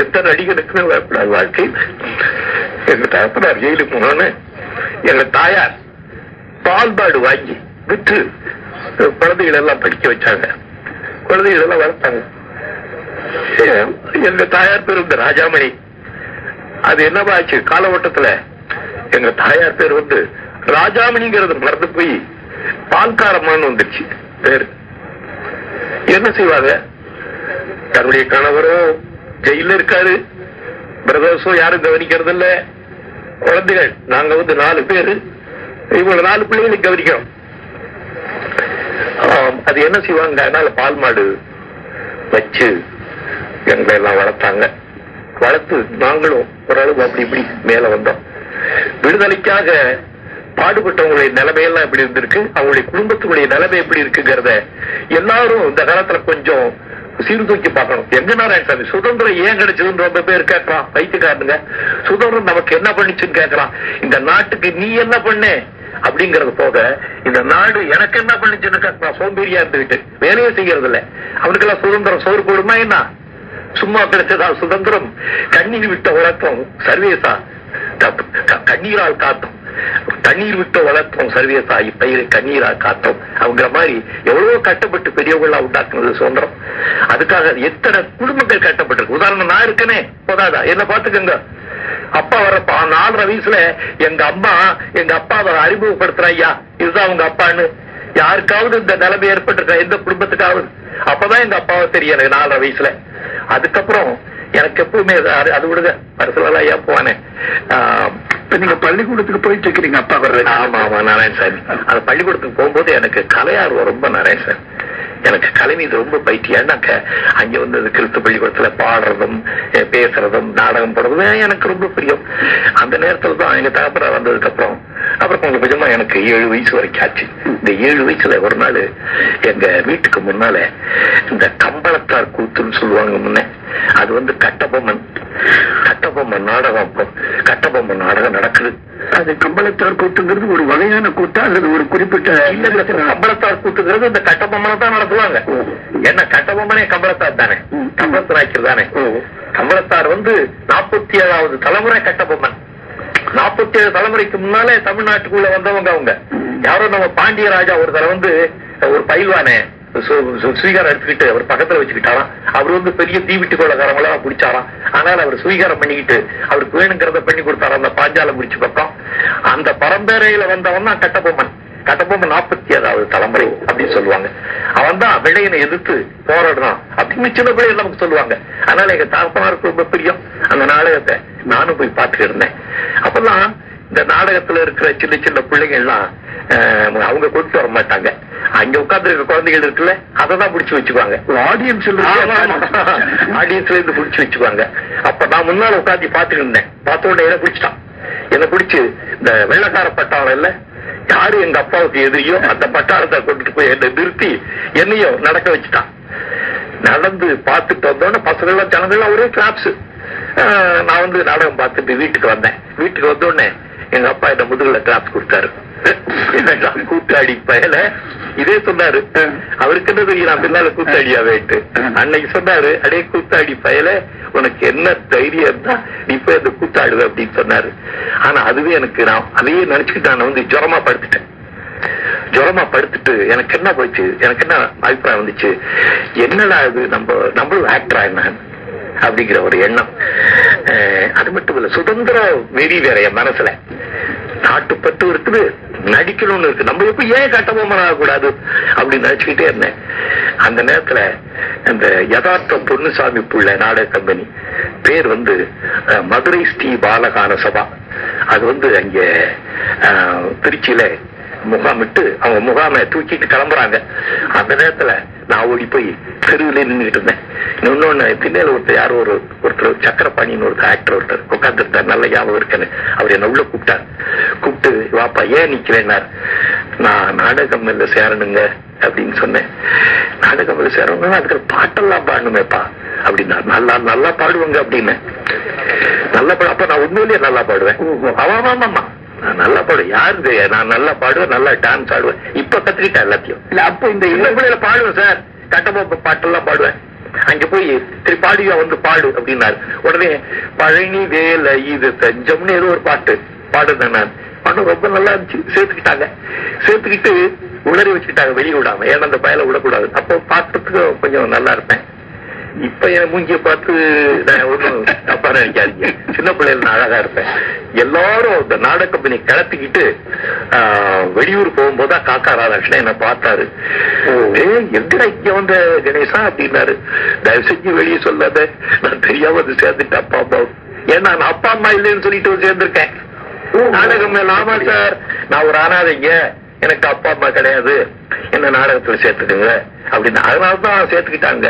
எத்தனை நடிகனுக்கு வாழ்க்கை. எங்க தகப்பனார் ஜெயிலுக்கு போனோன்னு எங்க தாயார் பால்பாடு வாங்கி விற்று குழந்தைகள் எல்லாம் படிக்க வச்சாங்க, குழந்தைகள் எல்லாம் வளர்த்தாங்க. எங்க தாயார் பேர் வந்து ராஜாமணி. அது என்னவாச்சு கால ஓட்டத்துல எங்க தாயார் பேர் வந்து ராஜாமணிங்கிறது மறந்து போய் பால்காரம்மான்னு வந்துருச்சு பேரு. என்ன செய்வாங்க, தன்னுடைய கணவரும் ஜெயில இருக்காரு, பிரதர்ஸும் யாரும் கவனிக்கிறது இல்ல, குழந்தைகள் நாங்க வந்து 4 பேரு, இவங்க 4 பிள்ளைகளை கவனிக்கிறோம். அது என்ன செய்வாங்க, அதனால பால் மாடு வச்சு எங்களை எல்லாம் வளர்த்தாங்க. வளர்த்து நாங்களும் ஓரளவு அப்படி இப்படி மேல வந்தோம். விடுதலைக்காக பாடுபட்டவங்களுடைய நிலைமையெல்லாம் எப்படி இருந்திருக்கு, அவங்களுடைய குடும்பத்துடைய நிலைமை எப்படி இருக்குங்கிறத எல்லாரும் இந்த காலத்துல கொஞ்சம் சீர்தூக்கி பார்க்கணும். எங்க நாராயணசாமி சுதந்திரம் ஏன் கிடைச்சதுன்னு ரொம்ப பேர் கேட்கலாம், பைத்தியக்காரனுங்க. சுதந்திரம் நமக்கு என்ன பண்ணிச்சுன்னு கேட்கலாம். இந்த நாட்டுக்கு நீ என்ன பண்ண அப்படிங்கறது போக இந்த நாடு எனக்கு என்ன பண்ணிச்சுன்னு கேட்கலாம். சோம்பேறியா இருந்துகிட்டு வேலையே செய்யறது இல்ல. அவனுக்கெல்லாம் சுதந்திரம் சோறு போடுமா என்ன? சும்மா கிடைச்சதா சுதந்திரம்? கண்ணீர் விட்ட உலகம் சர்வேசா, கண்ணீரால் காத்தோம். தண்ணீர் விட்டு வளர்த்தோம் சர்வேசா, இப்பயிரை கண்ணீரால் காத்தோம். அவங்க மாதிரி எவ்வளவோ கட்டப்பட்டு பெரியவங்களா உண்டாக்குனது சுதந்திரம். அதுக்காக எத்தனை குடும்பங்கள் கட்டப்பட்டிருக்கு. உதாரணம் நான் இருக்கனே போதாதா, என்ன பாத்துக்கங்க. அப்பா வரப்பா 4.5 வயசுல எங்க அம்மா எங்க அப்பாவை அறிமுகப்படுத்துற, ஐயா இதுதான் உங்க அப்பான்னு. யாருக்காவது இந்த நிலைமை ஏற்பட்டிருக்கா எந்த குடும்பத்துக்காவது? அப்பதான் எங்க அப்பாவை தெரியும் எனக்கு 4.5 வயசுல. அதுக்கப்புறம் எனக்கு எப்பவுமே அது விடுங்க பரிசலா ஐயா போவானே. நீங்க பள்ளிக்கூடத்துக்கு போயிட்டு இருக்கிறீங்க அப்பா வர்றது? ஆமா ஆமா நாராயணசாமி. அந்த பள்ளிக்கூடத்துக்கு போகும்போது எனக்கு கலையார்வம் ரொம்ப நாராயணசாமி. எனக்கு கலை மீது ரொம்ப பைத்தியானாக்க அங்க வந்து கிறிஸ்து பள்ளிக்கூடத்துல பாடுறதும் பேசுறதும் நாடகம் போடுறதும் எனக்கு ரொம்ப பிரியம். அந்த நேரத்துல தான் எங்க தகப்பனார் வந்ததுக்கு அப்புறம் கொஞ்சம் கொஞ்சமா எனக்கு 7 வயசு வரைக்கும் ஆச்சு. இந்த 7 வயசுல ஒரு நாள் எங்க வீட்டுக்கு முன்னால இந்த கம்பளத்தார் கூத்துன்னு சொல்லுவாங்க முன்ன, அது வந்து கட்டபொம்மன் நாடகம். கட்டபொம்மன் நாடகம் நடக்குது. அது கம்பளத்தார் கூத்துங்கிறது ஒரு வகையான கூட்டா அல்லது ஒரு குறிப்பிட்ட? கம்பளத்தார் கூத்துங்கிறது இந்த கட்டபொம்மனை தான் நடத்துவாங்க. என்ன கட்டபொம்மனே கம்பளத்தார் தானே, கம்பளத்து நாய்க்கர் தானே. கம்பளத்தார் வந்து 47வது தலைமுறை கட்டபொம்மன். 47 தலைமுறைக்கு முன்னாலே தமிழ்நாட்டுக்குள்ள வந்தவங்க அவங்க. யாரோ நம்ம பாண்டியராஜா ஒரு தலை வந்து ஒரு பயில்வானே சுவீகாரம் எடுத்துக்கிட்டு அவர் பக்கத்துல வச்சுக்கிட்டாராம். அவர் வந்து பெரிய தீவிட்டு கொள்ளக்காரங்களா பிடிச்சாராம். ஆனால் அவர் சுவீகாரம் பண்ணிக்கிட்டு அவருக்கு வேணுங்கிறத பண்ணி கொடுத்தாராம். அந்த பாஞ்சாலம் முடிச்சு பக்கம் அந்த பரம்பரையில வந்தவன் தான் கட்டபொம்மன். கட்டபொம்மன் 47வது தலைமுறை அப்படின்னு சொல்லுவாங்க. அவன் தான் வெள்ளையனை எதிர்த்து போராடுறான் அப்படின்னு சின்ன பிள்ளைகள் நமக்கு சொல்லுவாங்க. அதனால எங்க தகப்பனாருக்கு ரொம்ப பிரியம். அந்த நாடகத்தை நானும் போய் பார்த்துட்டு இருந்தேன். அப்பெல்லாம் இந்த நாடகத்துல இருக்கிற சின்ன சின்ன பிள்ளைங்க எல்லாம் அவங்க கொண்டு வர மாட்டாங்க. அங்க உட்கார்ந்து இருக்க குழந்தைகள் இருக்குல்ல, அததான் புடிச்சு வச்சுக்குவாங்க. ஆடியன்ஸ்ல இருந்து புடிச்சு வச்சுக்குவாங்க. அப்ப நான் முன்னால உட்காந்து பாத்துட்டு இருந்தேன். பார்த்த உடனே என்ன பிடிச்சு இந்த வெள்ளக்கார பட்டாளம் இல்ல, யாரு எங்க அப்பாவுக்கு எதிரியோ அந்த பட்டாளத்தை கொண்டுட்டு போய் என்ன நிறுத்தி என்னையும் நடக்க வச்சுட்டான். நடந்து பார்த்துட்டு வந்தோடனே பசங்கள்லாம் ஜனங்கள்லாம் ஒரே கிளாப்ஸ். நான் வந்து நாடகம் பார்த்துட்டு வீட்டுக்கு வந்தேன். வீட்டுக்கு வந்த உடனே எங்க அப்பா என்ன முதுகுல கிளாப்ஸ் கொடுத்தாரு. கூத்தாடி பயல இதே சொன்னாரு. அவருக்கு என்ன தெரியும் நான் பின்னால கூத்தாடியா வேட்டு. அன்னைக்கு சொன்னாரு, அடே கூத்தாடி பயல உனக்கு என்ன தைரியம் தான் நீ போய் அந்த கூத்தாடுவ அப்படின்னு சொன்னாரு. ஆனா அதுவே எனக்கு நான் அதையே நினைச்சுக்கிட்டு நான் வந்து ஜுரமா படுத்துட்டு எனக்கு என்ன போச்சு, எனக்கு என்ன அபிப்பிராயம் வந்துச்சு, என்னடா இது நம்மளும் ஆக்டரா என்ன அப்படிங்கிற ஒரு எண்ணம். அது மட்டும் இல்ல, சுதந்திர வெறி வேற என் மனசுல. நாட்டுப்பட்டு இருக்குது, நடிக்கணும்னு இருக்கு. நம்ம எப்ப ஏன் கட்டபொம்மன் ஆகக்கூடாது அப்படின்னு நினைச்சுக்கிட்டே இருந்தேன். அந்த நேரத்துல அந்த யதார்த்த பொன்னுசாமி புள்ள நாடக கம்பெனி பேர் வந்து மதுரை ஸ்ரீ பாலகான சபா. அது வந்து அங்க திருச்சியில முகாமிட்டு அவங்க முகாமை தூக்கிட்டு கிளம்புறாங்க. அந்த நேரத்துல நான் ஓடி போய் தெருவில நின்றுட்டு இருந்தேன். இன்னொன்னு திண்ணையில யாரோ ஒருத்தர் சக்கரபாணின்னு ஒரு ஆக்டர் ஒருத்தர் உட்காந்துருந்தார், நல்ல ஞாபகம் இருக்குன்னு. அவர் என்ன உள்ள கூப்பிட்டு வாப்பா ஏன் நிக்கிறேன்னார். நான் நாடகம் இல்ல சேரணுங்க அப்படின்னு சொன்னேன். நாடகம் இல்ல சேரணும்னா அதுக்கு பாட்டெல்லாம் பாடணுமேப்பா அப்படின்னா. நல்லா பாடுவாங்க அப்படின்னு. நல்லா அப்ப நான் உண்மையிலேயே நல்லா பாடுவேன். ஆமாமா நான் நல்லா பாடுவேன். யாரு நான் நல்லா பாடுவேன், நல்லா டான்ஸ் ஆடுவேன். இப்ப கத்துக்கிட்டேன் எல்லாத்தையும். இல்ல அப்ப இந்த இளம்பிள்ளையில பாடுவேன் சார், கட்டபொம்மன் பாட்டெல்லாம் பாடுவேன். அங்க போய் சரி பாடியா வந்து பாடு அப்படின்னாரு. உடனே பழனி வேலை இது தஞ்சம்னு ஏதோ ஒரு பாட்டு பாடுனேன் நான். பாட்டு ரொம்ப நல்லா இருந்துச்சு. சேர்த்துக்கிட்டு உளறி வச்சுக்கிட்டாங்க வெளியே விடாம. ஏன்னா அந்த பயலை விடக்கூடாது. அப்போ பாட்டுறதுக்கு கொஞ்சம் நல்லா இருப்பேன். இப்ப என் மூஞ்சிய பார்த்து நான் ஒண்ணும் தப்பா நினைக்காதீங்க. சின்ன பிள்ளைகள் நான் அழகா இருப்பேன். எல்லாரும் இந்த நாடக கம்பெனி கிளப்பிக்கிட்டு வெளியூர் போகும்போதுதான் காக்கா ராதாகிருஷ்ணன் என்ன பார்த்தாரு. எங்கடா இங்க வந்த கணேசா அப்படின்னாரு. தயவு செஞ்சு வெளியே சொல்லாத, நான் தெரியாம வந்து சேர்ந்துட்டேன் அப்பா அம்மா. ஏன்னா நான் அப்பா அம்மா இல்லைன்னு சொல்லிட்டு சேர்ந்திருக்கேன். நாடகம் ஆமா சார், நான் ஒரு அனாதைங்க, எனக்கு அப்பா அம்மா கிடையாது, என்ன நாடகத்துல சேர்த்துக்குங்க அப்படின்னு. அதனாலதான் சேர்த்துக்கிட்டாங்க.